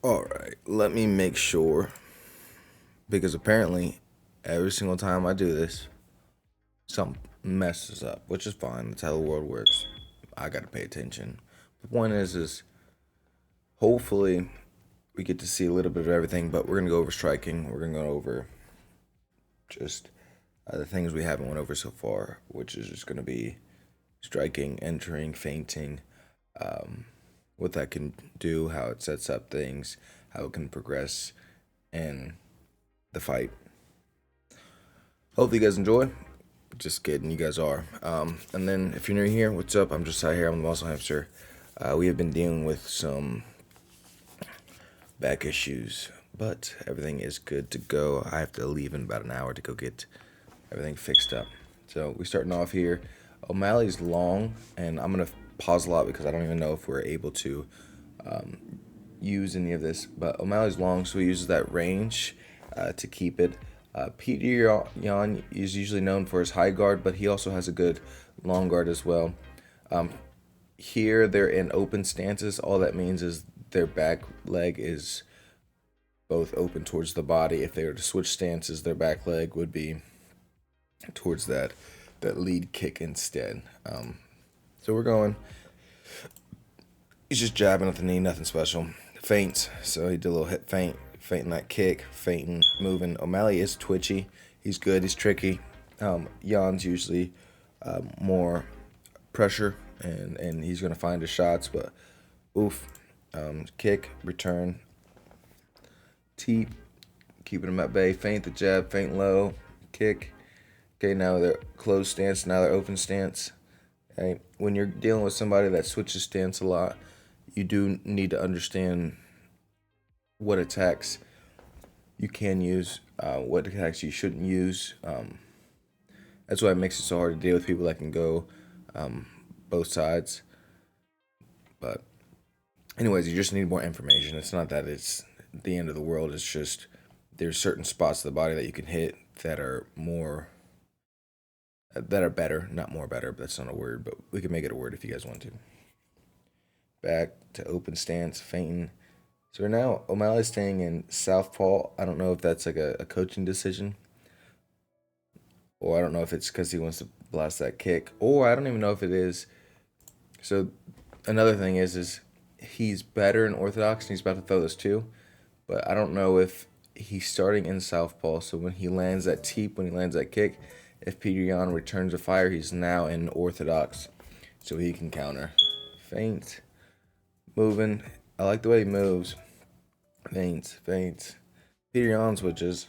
Alright, let me make sure, because apparently every single time I do this, something messes up, which is fine. That's how the world works. I gotta pay attention. The point is hopefully we get to see a little bit of everything, but we're gonna go over striking. We're gonna go over just the things we haven't went over so far, which is just gonna be striking, entering, feinting, what that can do, how it sets up things, how it can progress in the fight. Hopefully you guys enjoy. Just kidding, you guys are. And then if you're new here, what's up? I'm Josiah here. I'm the muscle hamster. We have been dealing with some back issues, but everything is good to go. I have to leave in about an hour to go get everything fixed up. So we're starting off here. O'Malley's long, and I'm gonna pause a lot because I don't even know if we're able to use any of this. But O'Malley's long, so he uses that range to keep it. Petr Yan is usually known for his high guard, but he also has a good long guard as well. Here they're in open stances. All that means is their back leg is both open towards the body. If they were to switch stances, their back leg would be towards that lead kick instead. So we're going. He's just jabbing at the knee, nothing special. Feints. So he did a little hip feint, feinting that kick, feinting, moving. Omalley is twitchy. He's good. He's tricky. Jan's usually more pressure, and he's gonna find his shots. But oof, kick, return, teep, keeping him at bay. Feint the jab, feint low, kick. Okay, now they're closed stance. Now they're open stance. Okay, when you're dealing with somebody that switches stance a lot, you do need to understand what attacks you can use, what attacks you shouldn't use. That's why it makes it so hard to deal with people that can go both sides. But anyways, you just need more information. It's not that it's the end of the world. It's just there's certain spots of the body that you can hit that are better, not more better, but that's not a word, but we can make it a word if you guys want to. Back to open stance, feinting. So now O'Malley's staying in southpaw. I don't know if that's like a coaching decision, or I don't know if it's because he wants to blast that kick, or I don't even know if it is. So another thing is he's better in orthodox, and he's about to throw this too, but I don't know if he's starting in southpaw. So when he lands that teep, when he lands that kick, if Petr Yan returns a fire, he's now in orthodox, so he can counter. Feint. Moving. I like the way he moves. Feints. Petr Yan switches.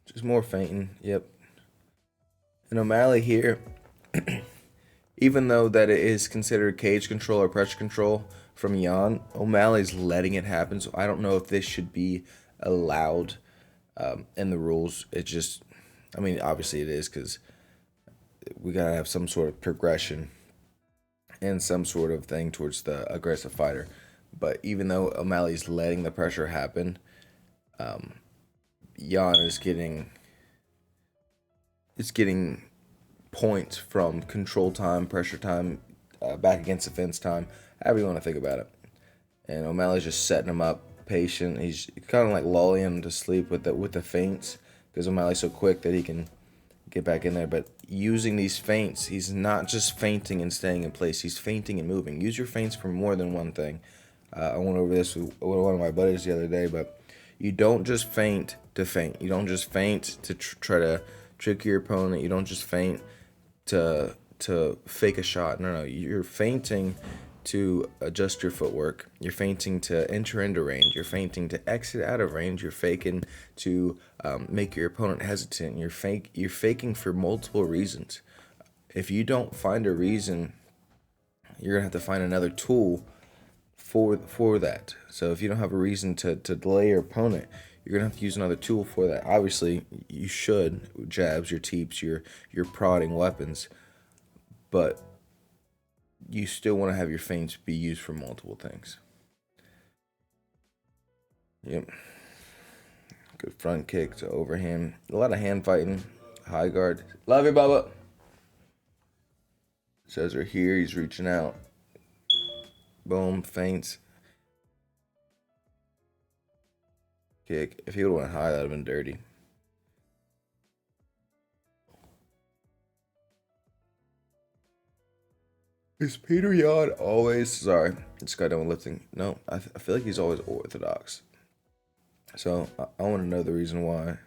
Just more feinting. Yep. And O'Malley here, even though that it is considered cage control or pressure control from Yan, O'Malley's letting it happen. So I don't know if this should be allowed in the rules. It just, I mean, obviously it is because we gotta have some sort of progression and some sort of thing towards the aggressive fighter. But even though O'Malley's letting the pressure happen, Yan is getting points from control time, pressure time, back against the fence time, however you want to think about it. And O'Malley's just setting him up, patient. He's kind of like lulling him to sleep with the feints because O'Malley's so quick that he can get back in there. But using these feints, he's not just feinting and staying in place. He's feinting and moving. Use your feints for more than one thing. I went over this with one of my buddies the other day, but you don't just feint to feint. You don't just feint to try to trick your opponent. You don't just feint to fake a shot. No, you're feinting to adjust your footwork. You're feinting to enter into range. You're feinting to exit out of range. You're faking to make your opponent hesitant. You're faking for multiple reasons. If you don't find a reason, you're gonna have to find another tool for that. So if you don't have a reason to delay your opponent, you're gonna have to use another tool for that. Obviously, you should jabs, your teeps, your prodding weapons, but you still want to have your feints be used for multiple things. Yep. Good front kick to overhand. A lot of hand fighting. High guard. Love you, Bubba. Says right here. He's reaching out. Boom, feints. Kick. If he would have went high, that would have been dirty. Is Petr Yan always... Sorry, this guy done with lifting. No, I feel like he's always orthodox. So, I want to know the reason why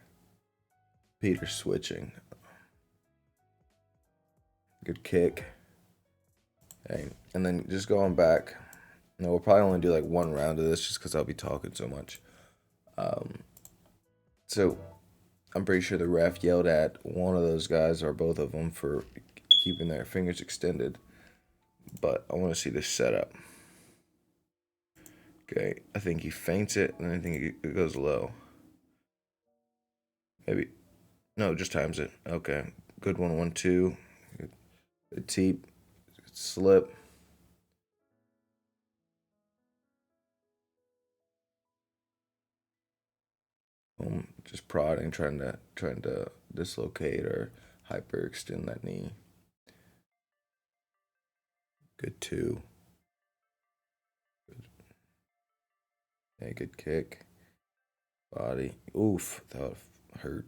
Peter's switching. Good kick. Okay, and then just going back. No, we'll probably only do like one round of this just because I'll be talking so much. So, I'm pretty sure the ref yelled at one of those guys or both of them for keeping their fingers extended. But I want to see this setup. Okay, I think he feints it, and I think it goes low. Maybe. No, just times it. Okay, good 1-1-2. Good teep. Good slip. Just prodding, trying to dislocate or hyperextend that knee. Good 2. Yeah, good kick. Body. Oof, that hurt.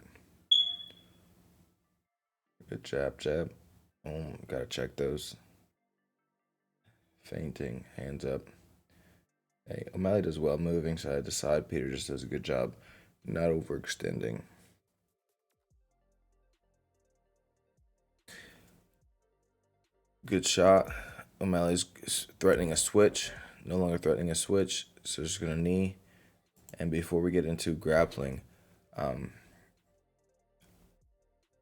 Good jab. Gotta check those. Feinting, hands up. Hey, Omalley does well moving side to side. Peter just does a good job not overextending. Good shot. O'Malley's threatening a switch. No longer threatening a switch. So just going to knee. And before we get into grappling,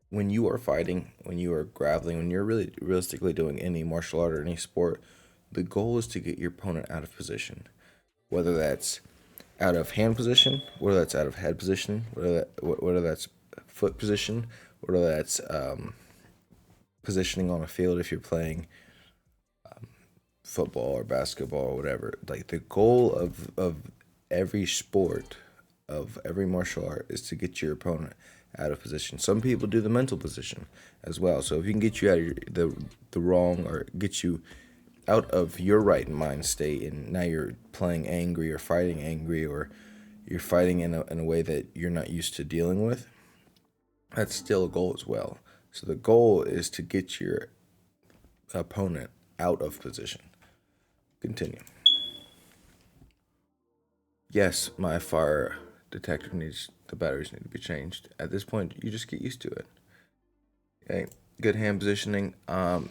when you are fighting, when you are grappling, when you're really realistically doing any martial art or any sport, the goal is to get your opponent out of position. Whether that's out of hand position, whether that's out of head position, whether that's foot position, whether that's positioning on a field if you're playing football or basketball or whatever. Like the goal of every sport, of every martial art, is to get your opponent out of position. Some people do the mental position as well. So if you can get you out of the wrong, or get you out of your right mind state, and now you're playing angry or fighting angry, or you're fighting in a way that you're not used to dealing with, that's still a goal as well. So the goal is to get your opponent out of position. Continue. Yes, my fire detector the batteries need to be changed. At this point, you just get used to it. Okay, good hand positioning.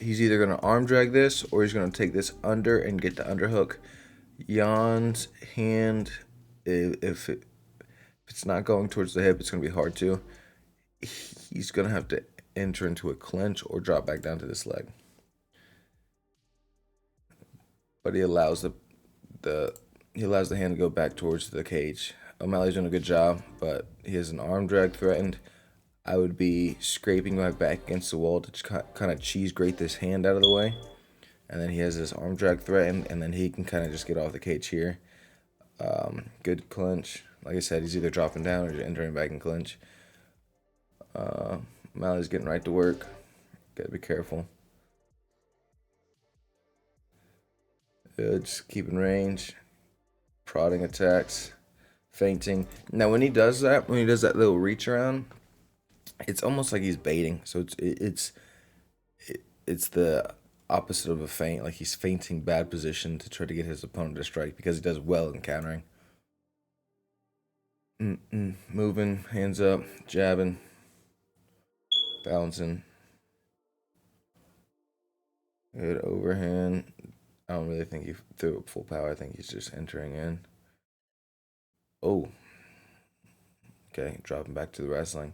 He's either going to arm drag this, or he's going to take this under and get the underhook. Yan's hand, if it's not going towards the hip, it's going to be hard to. He's going to have to enter into a clinch or drop back down to this leg. But he allows the hand to go back towards the cage. O'Malley's doing a good job, but he has an arm drag threatened. I would be scraping my back against the wall to kind of cheese grate this hand out of the way. And then he has this arm drag threatened, and then he can kind of just get off the cage here. Good clinch. Like I said, he's either dropping down or entering back in clinch. O'Malley's getting right to work. Gotta be careful. Good, just keeping range. Prodding attacks. Feinting. Now when he does that little reach around, it's almost like he's baiting. So it's the opposite of a feint. Like he's feinting bad position to try to get his opponent to strike, because he does well in countering. Moving, hands up, jabbing, bouncing. Good overhand. I don't really think he threw it full power. I think he's just entering in. Oh. Okay, dropping back to the wrestling.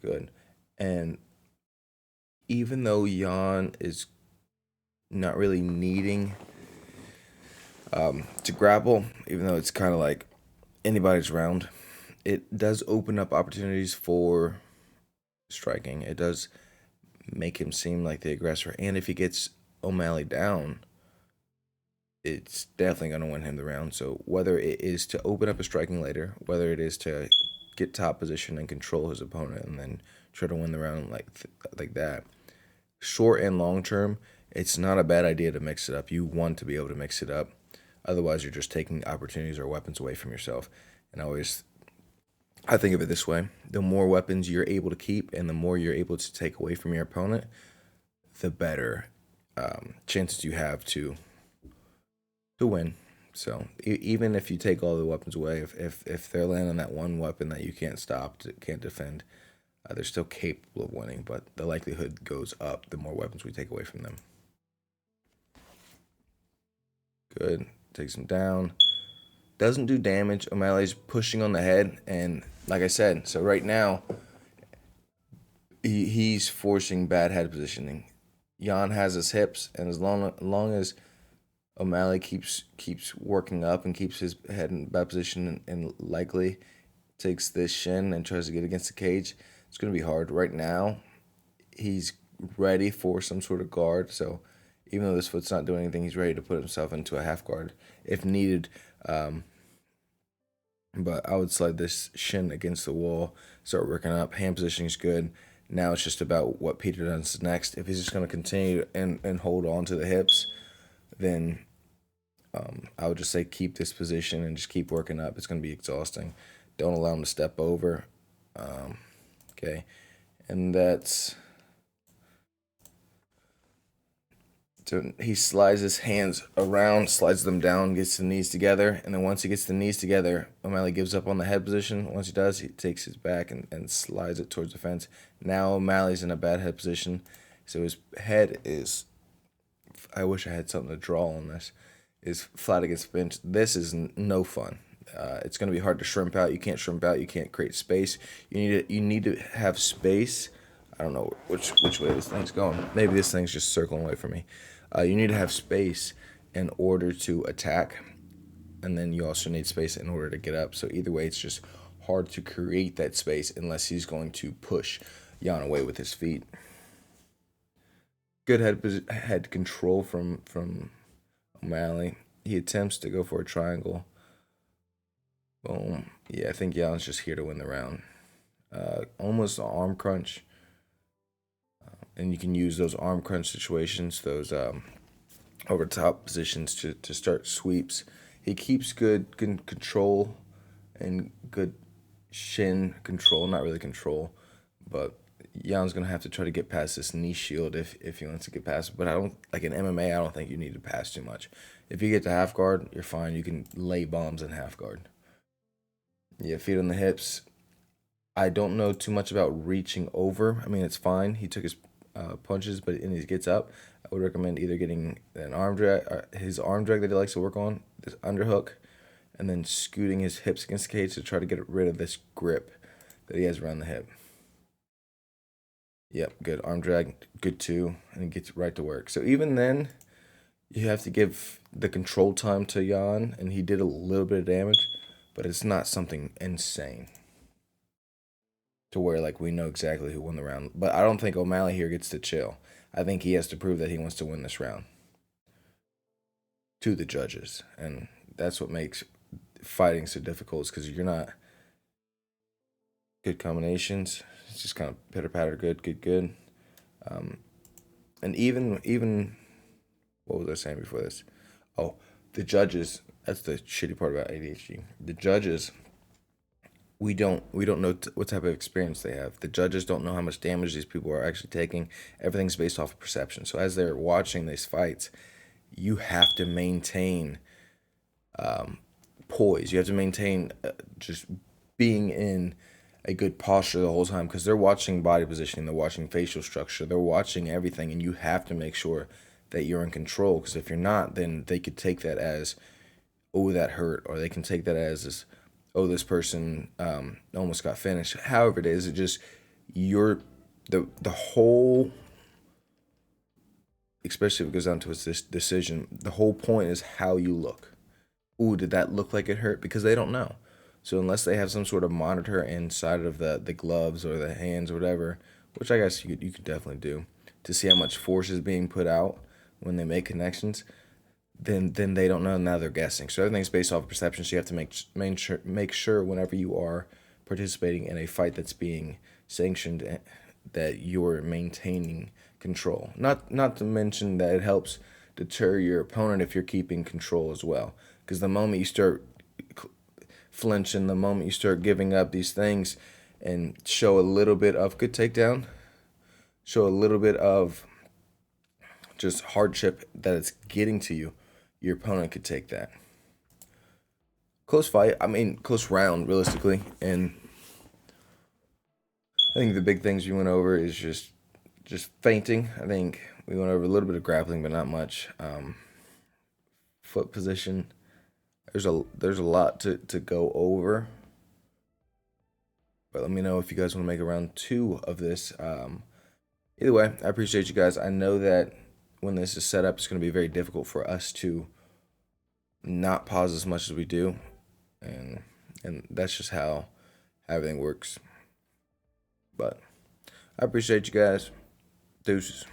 Good. And even though Yan is not really needing to grapple, even though it's kind of like anybody's round, it does open up opportunities for striking. It does make him seem like the aggressor. And if he gets O'Malley down, it's definitely going to win him the round. So whether it is to open up a striking later, whether it is to get top position and control his opponent and then try to win the round like that, short and long term, it's not a bad idea to mix it up. You want to be able to mix it up. Otherwise, you're just taking opportunities or weapons away from yourself. And I think of it this way: the more weapons you're able to keep, and the more you're able to take away from your opponent, the better chances you have to win. So even if you take all the weapons away, if they're landing that one weapon that you can't stop, can't defend, they're still capable of winning. But the likelihood goes up the more weapons we take away from them. Good. Takes him down. Doesn't do damage. Omalley's pushing on the head, and like I said, so right now he's forcing bad head positioning. Yan has his hips, and as long as Omalley keeps working up and keeps his head in bad position and likely takes this shin and tries to get against the cage, it's going to be hard. Right now, he's ready for some sort of guard, so even though this foot's not doing anything, he's ready to put himself into a half guard if needed. But I would slide this shin against the wall, start working up. Hand positioning is good. Now it's just about what Petr does next. If he's just going to continue and hold on to the hips, then I would just say keep this position and just keep working up. It's going to be exhausting. Don't allow him to step over. Okay. And that's... So he slides his hands around, slides them down, gets the knees together, and then once he gets the knees together, Omalley gives up on the head position. Once he does, he takes his back and slides it towards the fence. Now O'Malley's in a bad head position, so his head is, I wish I had something to draw on this, is flat against the bench. This is no fun. It's going to be hard to shrimp out. You can't shrimp out. You can't create space. You need to have space. I don't know which way this thing's going. Maybe this thing's just circling away from me. You need to have space in order to attack, and then you also need space in order to get up. So either way, it's just hard to create that space unless he's going to push Yan away with his feet. Good head control from Omalley. He attempts to go for a triangle. Boom. Yeah, I think Yan's just here to win the round. Almost an arm crunch. And you can use those arm crunch situations, those over top positions to start sweeps. He keeps good control and good shin control. Not really control, but Yan's going to have to try to get past this knee shield if he wants to get past it. But I don't, like in MMA, I don't think you need to pass too much. If you get to half guard, you're fine. You can lay bombs in half guard. Yeah, feet on the hips. I don't know too much about reaching over. I mean, it's fine. He took his punches, but when he gets up, I would recommend either getting an arm drag, his arm drag that he likes to work on, this underhook, and then scooting his hips against the cage to try to get rid of this grip that he has around the hip. Yep, good arm drag, good too, and he gets right to work. So even then, you have to give the control time to Yan, and he did a little bit of damage, but it's not something insane to where like we know exactly who won the round. But I don't think Omalley here gets to chill. I think he has to prove that he wants to win this round to the judges, and that's what makes fighting so difficult, is because you're not good combinations. It's just kind of pitter patter, good. And even what was I saying before this? Oh, the judges. That's the shitty part about ADHD. The judges. We don't know what type of experience they have. The judges don't know how much damage these people are actually taking. Everything's based off of perception. So as they're watching these fights, you have to maintain poise. You have to maintain just being in a good posture the whole time, because they're watching body positioning, they're watching facial structure, they're watching everything, and you have to make sure that you're in control, because if you're not, then they could take that as, oh, that hurt, or they can take that as this, oh, this person almost got finished. However it is, it just, you're, the whole, especially if it goes down to this decision, the whole point is how you look. Ooh, did that look like it hurt? Because they don't know. So unless they have some sort of monitor inside of the gloves or the hands or whatever, which I guess you could definitely do, to see how much force is being put out when they make connections, then they don't know. Now they're guessing. So everything's based off of perception. So you have to make sure whenever you are participating in a fight that's being sanctioned, that you're maintaining control. Not to mention that it helps deter your opponent if you're keeping control as well. Because the moment you start flinching, the moment you start giving up these things and show a little bit of good takedown, show a little bit of just hardship that it's getting to you, your opponent could take that. Close fight, close round, realistically. And I think the big things we went over is just feinting. I think we went over a little bit of grappling, but not much. Foot position. There's a lot to go over. But let me know if you guys want to make a round 2 of this. Either way, I appreciate you guys. I know that when this is set up, it's going to be very difficult for us to not pause as much as we do. And that's just how everything works. But I appreciate you guys. Deuces.